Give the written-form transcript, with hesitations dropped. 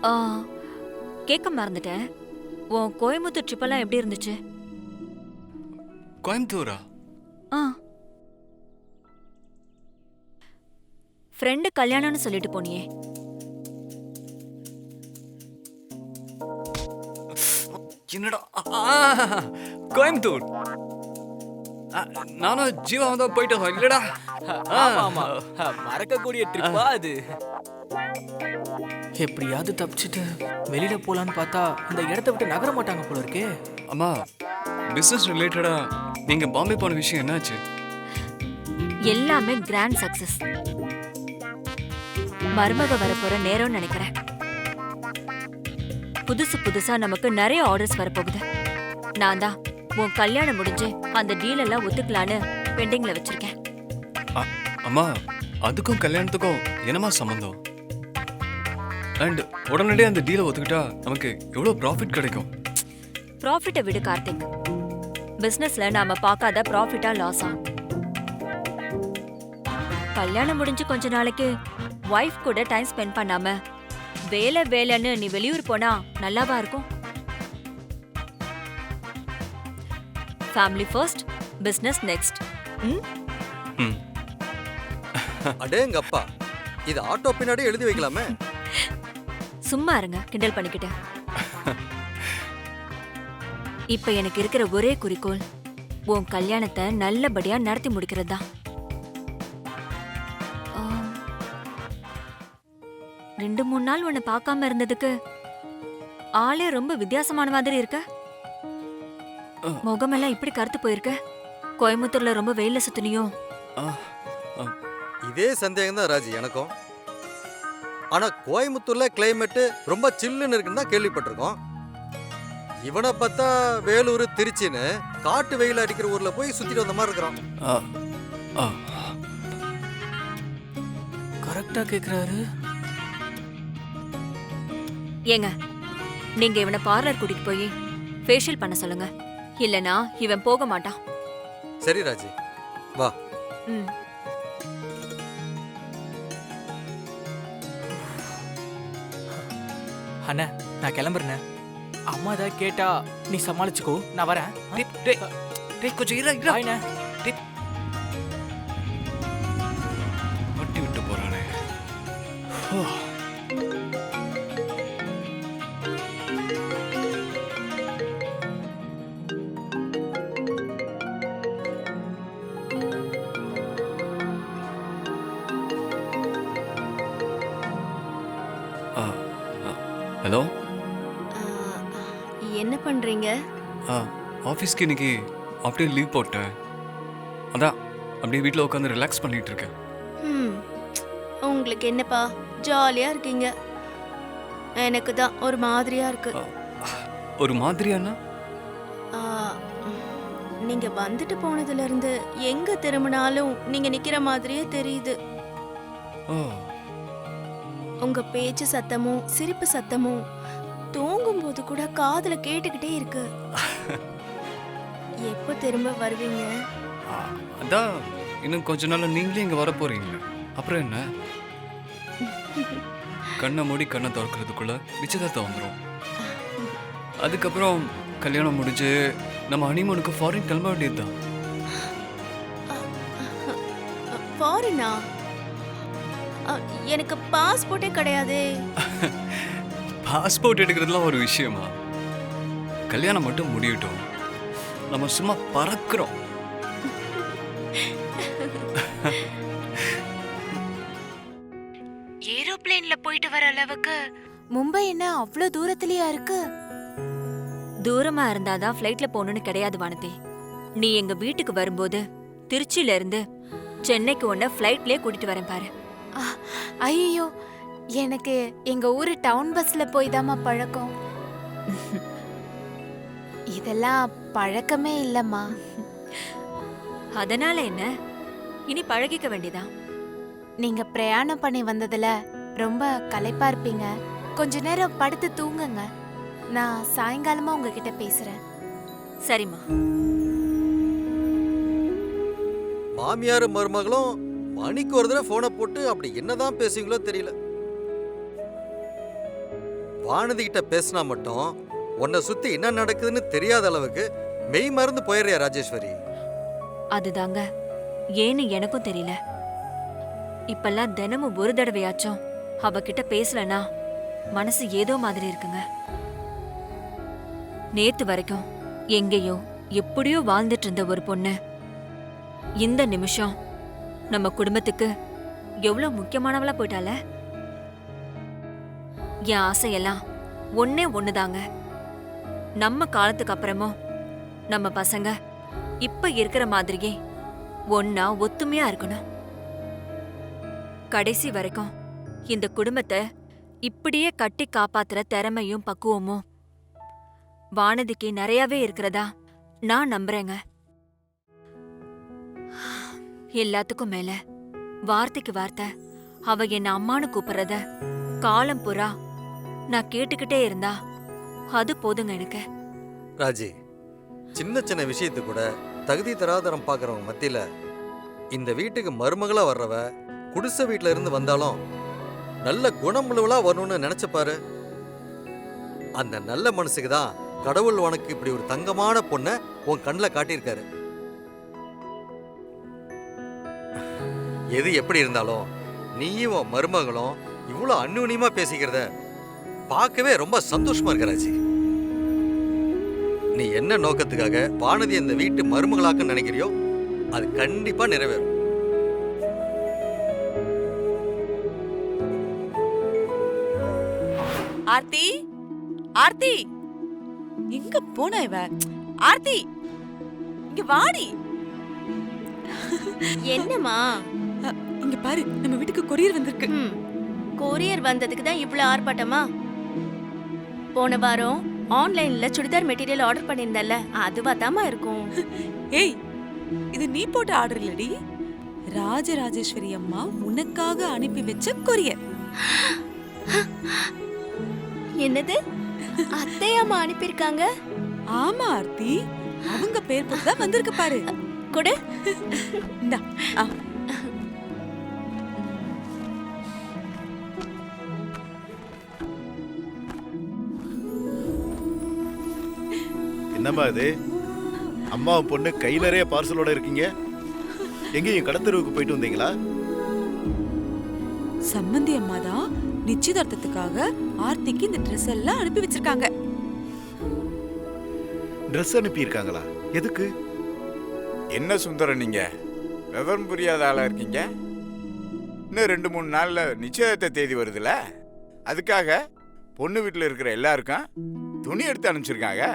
ஆ, கேட்க மறந்துட்டேன். உன் கோயம்புத்தூர் ட்ரிப்பெல்லாம் எப்படி இருந்துச்சு? கோயம்புத்தூரா? ஆ, ஃப்ரெண்டு கல்யாணம்னு சொல்லிட்டு போனியே. என்னடா கோயம்புத்தூர். நானும் ஜீவாவும் தான் போயிட்டு வந்தோம் இல்லடா. ஆமா மறக்கக்கூடிய ட்ரிப்பா அது. எப்படியாவது தப்பிச்சுட்டு வெளியில போலான்னு பார்த்தா இந்த இடத்த விட்டு நகர மாட்டாங்க போல இருக்கே. அம்மா, பிசினஸ் ரிலேட்டடா நீங்க பாம்பே போன விஷயம் என்னாச்சு? எல்லாமே கிராண்ட் சக்சஸ். மருமக வரப்போற நேரம்னு நினைக்கிறேன். புதுசு புதுசா நமக்கு நிறைய ஆர்டர்ஸ் வரப்போகுது. நான் தான் உன் கல்யாணம் முடிஞ்சு அந்த டீல் எல்லாம் ஒத்துக்கலான்னு பெண்டிங்ல வச்சிருக்கேன். அம்மா, அதுக்கும் கல்யாணத்துக்கும் என்னமா சம்பந்தம்? அண்ட் உடனடியே அந்த டீலை ஒத்துக்கிட்டா நமக்கு எவ்வளவு ப்ராஃபிட் கிடைக்கும்? ப்ராஃபிட்டை விடு கார்த்திக். பிசினஸ்ல நாம பார்க்காத ப்ராஃபிட்டா லாஸா? கல்யாணம் முடிஞ்சு கொஞ்ச நாளைக்கு வைஃப் கூட டைம் ஸ்பெண்ட் பண்ணாம வேலை வேலைன்னு நீ வெளியூர் போனா நல்லாவா இருக்கும்? Family first, business next. அடேங்கப்பா, இது ஆட்டோ பின்னாடி எழுதி வைக்கலாமே. சும்மா இருங்க, கிண்டல் பண்ணிக்கிட்டு. இப்ப எனக்கு இருக்கிற ஒரே குறிக்கோள் உன் கல்யாணத்தை நல்லபடியா நடத்தி முடிக்கிறது தான். 2-3 நாள் உன்னை பார்க்காம இருந்ததுக்கு ஆளே ரொம்ப வித்தியாசமான மாதிரி இருக்க. முகமெல்லாம் இப்படி கருத்து போயிருக்க. கோயம்புத்தூர்ல ரொம்ப வெயில்ல சுத்தினியோ? இதே சந்தேகம் தான் ராஜி எனக்கும். ஆனா கோயம்புத்தூர்ல கிளைமேட் ரொம்ப சில்லுன்னு இருக்குன்னு தான் கேள்விப்பட்டிருக்கோம். இவனை பார்த்தா வேலூர் திருச்சின்னு காட்டு வெயில் அடிக்கிற ஊர்ல போய் சுத்திட்டு வந்த மாதிரி இருக்கிறான். கரெக்டா கேக்குறாரு. ஏங்க, நீங்க இவனை பார்லர் கூட்டிட்டு போய் ஃபேஷியல் பண்ண சொல்லுங்க. இல்லனா இவன் போக மாட்டான். சரி ராஜி, வா. ம். அண்ணா, நான் கிளம்புறேன். அம்மா ஏதாவது கேட்டா நீ சமாளிச்சுக்கோ, நான் வரேன். கொஞ்சம் ஆயிண்ணே. வட்டி விட்டு போறானே. ஹலோ, என்ன பண்றீங்க? ஆஃபீஸ்க்கு இன்னைக்கு அப்படியே லீவ் போட்டேன். அதான் அப்படியே வீட்டில் உட்காந்து ரிலாக்ஸ் பண்ணிட்டு இருக்கேன். உங்களுக்கு என்னப்பா, ஜாலியா இருக்கீங்க. எனக்கு தான் ஒரு மாதிரியா இருக்கு. ஒரு மாதிரியானா? ஆ, நீங்க வந்துட்டு போனதுல இருந்து எங்க திரும்பினாலும் நீங்க நிக்கிற மாதிரியே தெரியுது. உங்க பேச்சு சத்தமும் சிரிப்பு சத்தமும் தூங்கும் போது கூட காதுல கேட்டுக்கிட்டே இருக்கு. எப்போ திரும்ப வருவீங்க? அதான் இன்னும் கொஞ்ச நாள் நீங்களே இங்க வர போறீங்க. அப்புறம் என்ன, கண்ணை மூடி கண்ணை திறக்கிறதுக்குள்ள நிச்சயதார்த்தம் வந்துடும். அதுக்கப்புறம் கல்யாணம் முடிஞ்சு நம்ம ஹனிமூனுக்கு ஃபாரின் கிளம்ப வேண்டியதுதான். ஃபாரினா? எனக்கு பாஸ்போர்ட்டே கிடையாதே. பாஸ்போர்ட் எடுக்கிறதுலாம் ஒரு விஷயமா? கல்யாணம் மட்டும் முடியட்டும், நம்ம சும்மா பறக்கிறோம். ஏரோப்ளேன்ல போயிட்டு வர அளவுக்கு மும்பை என்ன அவ்வளவு தூரத்திலயா இருக்கு? தூரமா இருந்தாதான் ஃப்ளைட்ல போகணும்னு கிடையாது வானதி. நீ எங்க வீட்டுக்கு வரும்போது திருச்சியில இருந்து சென்னைக்கு உன்ன ஃப்ளைட்லயே கூட்டிட்டு வரேன் பாரு. ஐயோ, எனக்கு எங்க ஊரு டவுன் பஸ்ல போய் தாமா பழக்கம். இதெல்லாம் பழக்கமே இல்லம்மா. அதனால என்ன, இனி பழகிக்க வேண்டியதான். நீங்க பிரயாணம் பண்ணி வந்ததுல ரொம்ப களைப்பா இருப்பீங்க. கொஞ்ச நேரம் படுத்து தூங்குங்க. நான் சாயங்காலமா உங்ககிட்ட பேசுறேன். சரிம்மா. மாமியாரும் மருமகளும் மணிக்கு ஒரு தடவை போனை போட்டு அப்படி என்னதான் பேசுவீங்களோ தெரியல. வானதி கிட்ட பேசினா மட்டும் உன்னை சுத்தி என்ன நடக்குதுன்னு தெரியாத அளவுக்கு மெய் மறந்து போயிடுறியா ராஜேஸ்வரி? அதுதாங்க ஏன்னு எனக்கும் தெரியல. இப்பெல்லாம் தினமும் ஒரு தடவையாச்சும் அவகிட்ட பேசலனா மனசு ஏதோ மாதிரி இருக்குங்க. நேத்து வரைக்கும் எங்கேயோ எப்படியோ வாழ்ந்துட்டு இருந்த ஒரு பொண்ணு இந்த நிமிஷம் நம்ம குடும்பத்துக்கு எவ்வளவு முக்கியமானவளா போயிட்டால. என் ஆசையெல்லாம் ஒன்னே ஒண்ணுதாங்க. நம்ம காலத்துக்கு அப்புறமும் நம்ம பசங்க இப்ப இருக்கிற மாதிரியே ஒன்னா ஒத்துமையா இருக்கணும். கடைசி வரைக்கும் இந்த குடும்பத்தை இப்படியே கட்டி காப்பாத்துற திறமையும் பக்குவமும் வானதிக்கு நிறையவே இருக்கிறதா நான் நம்புறேங்க. எல்லாத்துக்கும் மேல வார்த்தைக்கு வார்த்தை அவ என்ன அம்மானு கூப்பிடுறத காலம் புறா நான் கேட்டுக்கிட்டே இருந்தா அது போதுங்க எனக்கு. ராஜி, சின்ன சின்ன விஷயத்து கூட தகுதி தராதரம் பார்க்கறவங்க மத்தியில இந்த வீட்டுக்கு மருமகளா வர்றவ குடிசை வீட்டுல இருந்து வந்தாலும் நல்ல குணமுள்ளவளா வரணும்னு நினைச்சு பாரு. அந்த நல்ல மனசுக்கு தான் கடவுள் உனக்கு இப்படி ஒரு தங்கமான பொண்ணை உன் கண்ணில் காட்டியிருக்காரு. எது எப்படி இருந்தாலும் நீயும் உன் மருமகளும் இவ்வளோ அந்யூன்யமா பேசிக்கிறத பார்க்கவே ரொம்ப சந்தோஷமா இருக்க ராஜி. நீ என்ன நோக்கத்துக்காக வானதி இந்த வீட்டு மருமகளாக்க நினைக்கிறியோ அது கண்டிப்பா நிறைவேறும். ஆர்த்தி, ஆர்த்தி, எங்க போன இவ? ஆர்த்தி, இங்க வாடி. என்னம்மா? இங்க பாரு, நம்ம வீட்டுக்கு கொரியர் வந்திருக்கு. கொரியர் வந்ததுக்கு தான் இவ்ளோ ஆர்ப்பாட்டமா? போன வாரம் ஆன்லைன்ல சுடிதார் மெட்டீரியல் ஆர்டர் பண்ணிருந்தல்ல, அதுவா தாமா இருக்கும். ஏய், இது நீ போட்ட ஆர்டர் இல்லடி, ராஜராஜேஸ்வரி அம்மா உனக்காக அனுப்பி வச்ச கொரியர். என்னது? அத்தையம்மா அனுப்பியிருக்காங்க? ஆமா ஆர்த்தி, அவங்க பேர் போட்டு தான் வந்திருக்கு பாரு. கொடு. இந்தா. என்னம்மா இது? அம்மாவும் பொண்ணு கை நிறைய பார்சலோட இருக்கீங்க. எங்கேயும் கடத்தெருவுக்கு போயிட்டு வந்தீங்களா? சம்பந்தி அம்மா தான் நிச்சயதார்த்தத்துக்காக ஆர்த்திக்கு இந்த ட்ரெஸ் எல்லாம் அனுப்பி வச்சிருக்காங்க. ட்ரெஸ் அனுப்பி இருக்காங்களா? எதுக்கு? என்ன சுந்தரம், நீங்க விவரம் புரியாத ஆளா இருக்கீங்க. இன்னும் 2-3 நாள்ல நிச்சயதார்த்த தேதி வருதுல, அதுக்காக பொண்ணு வீட்டுல இருக்கிற எல்லாருக்கும் துணி எடுத்து அனுப்பிச்சிருக்காங்க.